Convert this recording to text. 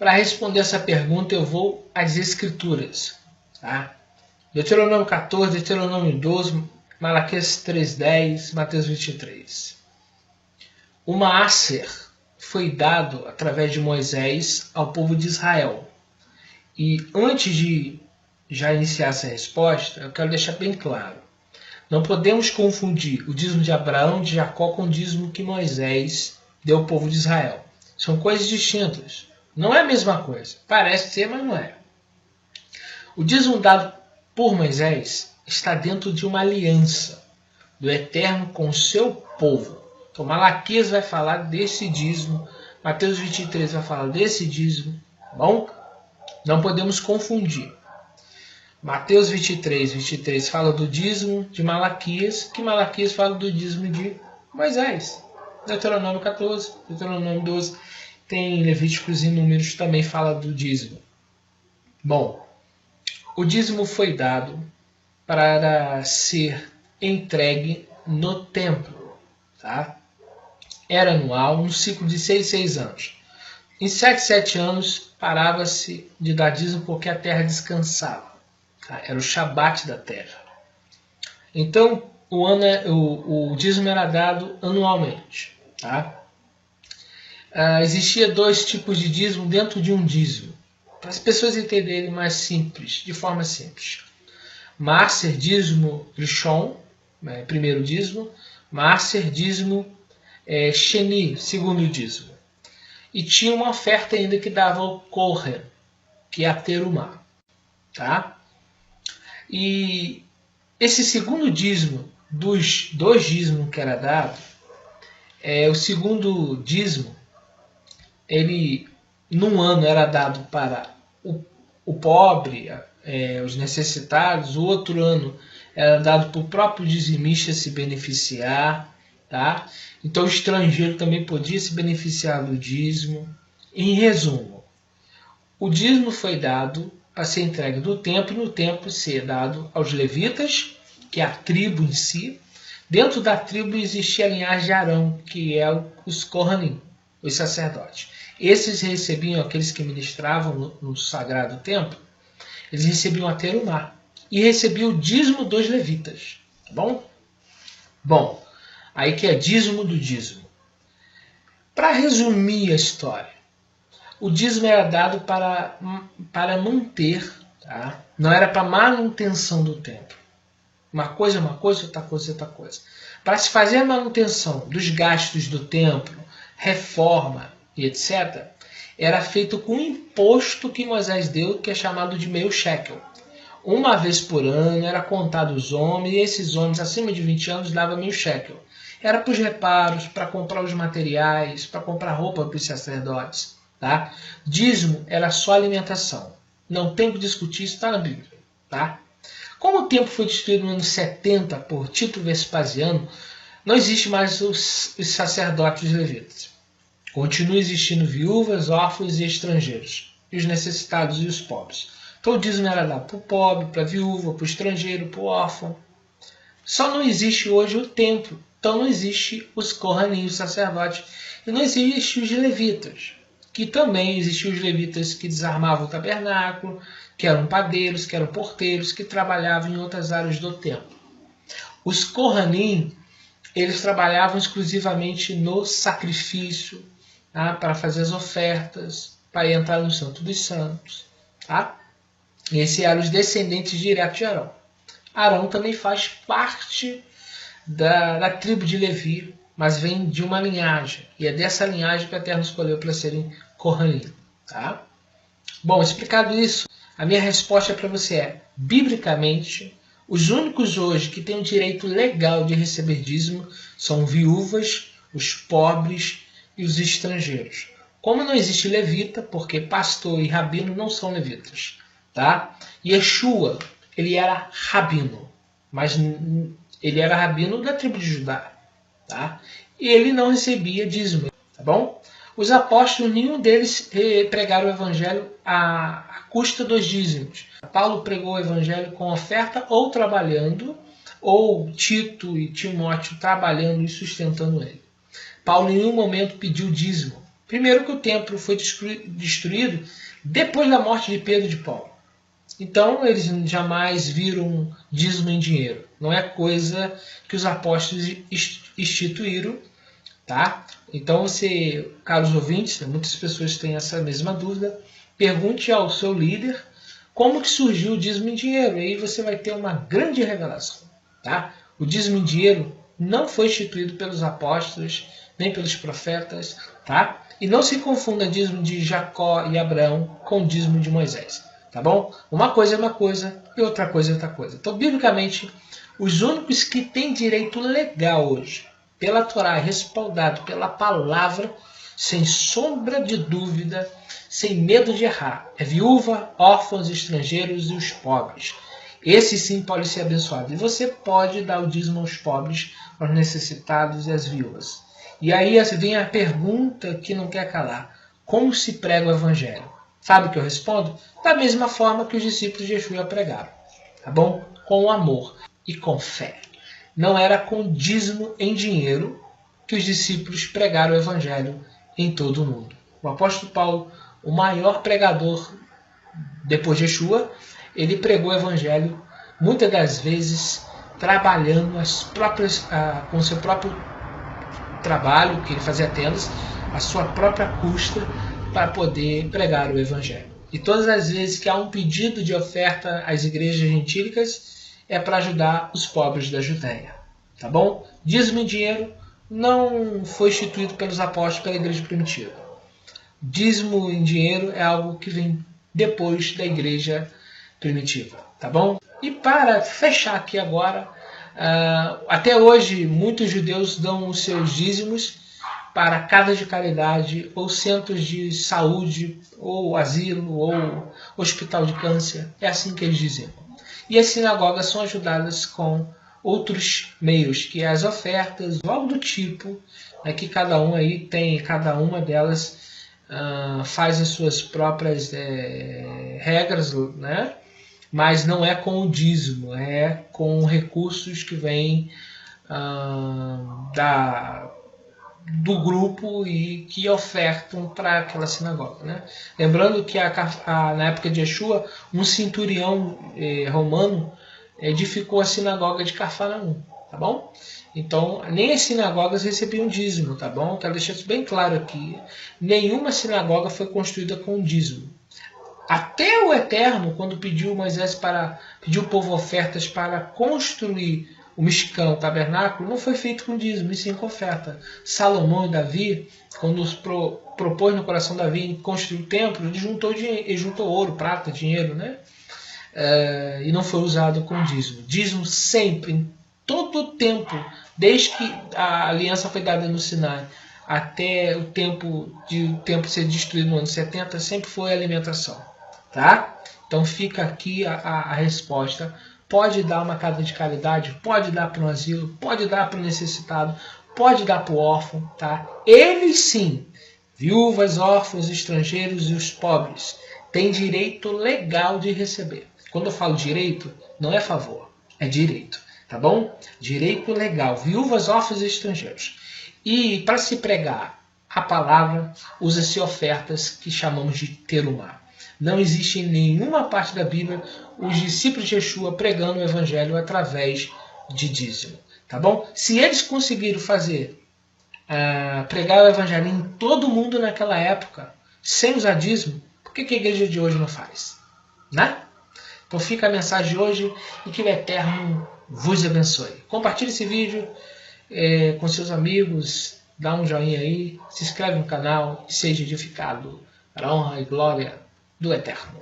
Para responder essa pergunta, eu vou às Escrituras. Tá? Deuteronômio 14, Deuteronômio 12, Malaquias 3:10, Mateus 23. O Maaser foi dado através de Moisés ao povo de Israel. E antes de já iniciar essa resposta, eu quero deixar bem claro. Não podemos confundir o dízimo de Abraão e de Jacó com o dízimo que Moisés deu ao povo de Israel. São coisas distintas. Não é a mesma coisa. Parece ser, mas não é. O dízimo dado por Moisés está dentro de uma aliança do Eterno com o seu povo. Então Malaquias vai falar desse dízimo, Mateus 23 vai falar desse dízimo. Bom? Não podemos confundir. Mateus 23 fala do dízimo de Malaquias, que Malaquias fala do dízimo de Moisés. Deuteronômio 14, Deuteronômio 12, tem Levíticos e Números também fala do dízimo. Bom, o dízimo foi dado para ser entregue no templo. Tá? Era anual, um ciclo de 6 anos. Em 7 anos parava-se de dar dízimo porque a terra descansava. Era o Shabat da terra. Então, o dízimo era dado anualmente. Tá? Existia 2 tipos de dízimo dentro de um dízimo. Para as pessoas entenderem mais simples, de forma simples. Maaser, dízimo Rishon, primeiro dízimo. Maaser, dízimo Sheni, segundo dízimo. E tinha uma oferta ainda que dava ao Kohen, que é a terumá. Tá? E esse segundo dízimo, dos 2 dízimos que era dado, o segundo dízimo, ele num ano era dado para o pobre, os necessitados, o outro ano era dado para o próprio dizimista se beneficiar. Tá? Então o estrangeiro também podia se beneficiar do dízimo. Em resumo, o dízimo foi dado para ser entregue do templo, e no templo ser dado aos levitas, que é a tribo em si. Dentro da tribo existia a linhagem de Arão, que é os Kohanim, os sacerdotes. Esses recebiam, aqueles que ministravam no sagrado templo, eles recebiam a terumá e recebiam o dízimo dos levitas. Tá bom? Bom, aí que é dízimo do dízimo. Para resumir a história, o dízimo era dado para manter, tá? Não era para manutenção do templo. Uma coisa é uma coisa, outra coisa é outra coisa. Para se fazer a manutenção dos gastos do templo, reforma e etc., era feito com um imposto que Moisés deu, que é chamado de meio shekel. Uma vez por ano era contado os homens, e esses homens acima de 20 anos davam meio shekel. Era para os reparos, para comprar os materiais, para comprar roupa para os sacerdotes. Tá? Dízimo era só alimentação. Não tem que discutir, isso está na Bíblia. Tá? Como o templo foi destruído no ano 70 por Tito Vespasiano, não existe mais os sacerdotes levitas. Continua existindo viúvas, órfãos e estrangeiros, e os necessitados e os pobres. Então o dízimo era dado para o pobre, para a viúva, para o estrangeiro, para o órfão. Só não existe hoje o templo. Então não existe os Kohanim, os sacerdotes, e não existe os levitas, que também existiam os levitas que desarmavam o tabernáculo, que eram padeiros, que eram porteiros, que trabalhavam em outras áreas do templo. Os Kohanim, eles trabalhavam exclusivamente no sacrifício, tá? Para fazer as ofertas, para entrar no Santo dos Santos. Tá? E esses eram os descendentes diretos de Arão. Arão também faz parte da tribo de Levi, mas vem de uma linhagem. E é dessa linhagem que o Eterno escolheu para serem Kohanim. Tá? Bom, explicado isso, a minha resposta para você é, biblicamente, os únicos hoje que têm o direito legal de receber dízimo são viúvas, os pobres e os estrangeiros. Como não existe levita, porque pastor e rabino não são levitas. Tá? Yeshua, ele era rabino, mas ele era rabino da tribo de Judá. Tá? E ele não recebia dízimo. Tá bom? Os apóstolos, nenhum deles pregaram o evangelho à custa dos dízimos. Paulo pregou o evangelho com oferta ou trabalhando, ou Tito e Timóteo trabalhando e sustentando ele. Paulo em nenhum momento pediu dízimo, Primeiro que o templo foi destruído depois da morte de Pedro de Paulo. Então eles jamais viram dízimo em dinheiro. Não é coisa que os apóstolos instituíram, tá? Então você, caros ouvintes, muitas pessoas têm essa mesma dúvida, pergunte ao seu líder como que surgiu o dízimo em dinheiro. E aí você vai ter uma grande revelação, tá? O dízimo em dinheiro não foi instituído pelos apóstolos, nem pelos profetas, tá? E não se confunda dízimo de Jacó e Abraão com o dízimo de Moisés, tá bom? Uma coisa é uma coisa e outra coisa é outra coisa. Então, biblicamente, os únicos que têm direito legal hoje, pela Torá, respaldado pela palavra, sem sombra de dúvida, sem medo de errar, é viúva, órfãos, estrangeiros e os pobres. Esses sim podem ser abençoados. E você pode dar o dízimo aos pobres, aos necessitados e às viúvas. E aí vem a pergunta que não quer calar. Como se prega o evangelho? Sabe o que eu respondo? Da mesma forma que os discípulos de Yeshua pregaram. Tá bom? Com amor e com fé. Não era com dízimo em dinheiro que os discípulos pregaram o evangelho em todo o mundo. O apóstolo Paulo, o maior pregador depois de Yeshua, ele pregou o evangelho muitas das vezes trabalhando com o seu próprio trabalho, que ele fazia tendas, a sua própria custa, para poder pregar o evangelho. E todas as vezes que há um pedido de oferta às igrejas gentílicas, é para ajudar os pobres da Judéia. Tá bom? Dízimo em dinheiro não foi instituído pelos apóstolos, pela igreja primitiva. Dízimo em dinheiro é algo que vem depois da igreja primitiva. Tá bom? E para fechar aqui agora, até hoje muitos judeus dão os seus dízimos para casas de caridade, ou centros de saúde, ou asilo, ou hospital de câncer. É assim que eles dizem. E as sinagogas são ajudadas com outros meios, que é as ofertas, ou algo do tipo, né, que cada um aí tem, cada uma delas faz as suas próprias regras, né? Mas não é com o dízimo, é com recursos que vêm do grupo e que ofertam para aquela sinagoga. Né? Lembrando que na época de Yeshua, um centurião romano edificou a sinagoga de Cafarnaum, tá bom? Então, nem as sinagogas recebiam dízimo, tá bom? Quero deixar isso bem claro aqui. Nenhuma sinagoga foi construída com dízimo. Até o Eterno, quando pediu o povo ofertas para construir o Mishkan, o tabernáculo, não foi feito com dízimo, e sim com oferta. Salomão e Davi, quando propôs no coração de Davi construir o templo, ele juntou ouro, prata, dinheiro, né? E não foi usado com dízimo. Dízimo sempre, em todo o tempo, desde que a aliança foi dada no Sinai, até o tempo ser destruído no ano 70, sempre foi alimentação. Tá? Então fica aqui a resposta. Pode dar uma casa de caridade, pode dar para um asilo, pode dar para o necessitado, pode dar para o órfão. Tá? Eles sim, viúvas, órfãos, estrangeiros e os pobres, têm direito legal de receber. Quando eu falo direito, não é favor, é direito. Tá bom? Direito legal, viúvas, órfãos e estrangeiros. E para se pregar a palavra, usa-se ofertas que chamamos de terumá. Não existe em nenhuma parte da Bíblia os discípulos de Yeshua pregando o evangelho através de dízimo. Tá bom? Se eles conseguiram pregar o evangelho em todo mundo naquela época, sem usar dízimo, por que a igreja de hoje não faz? Né? Então fica a mensagem de hoje e que o Eterno vos abençoe. Compartilhe esse vídeo com seus amigos, dá um joinha aí, se inscreve no canal e seja edificado para a honra e glória do Eterno.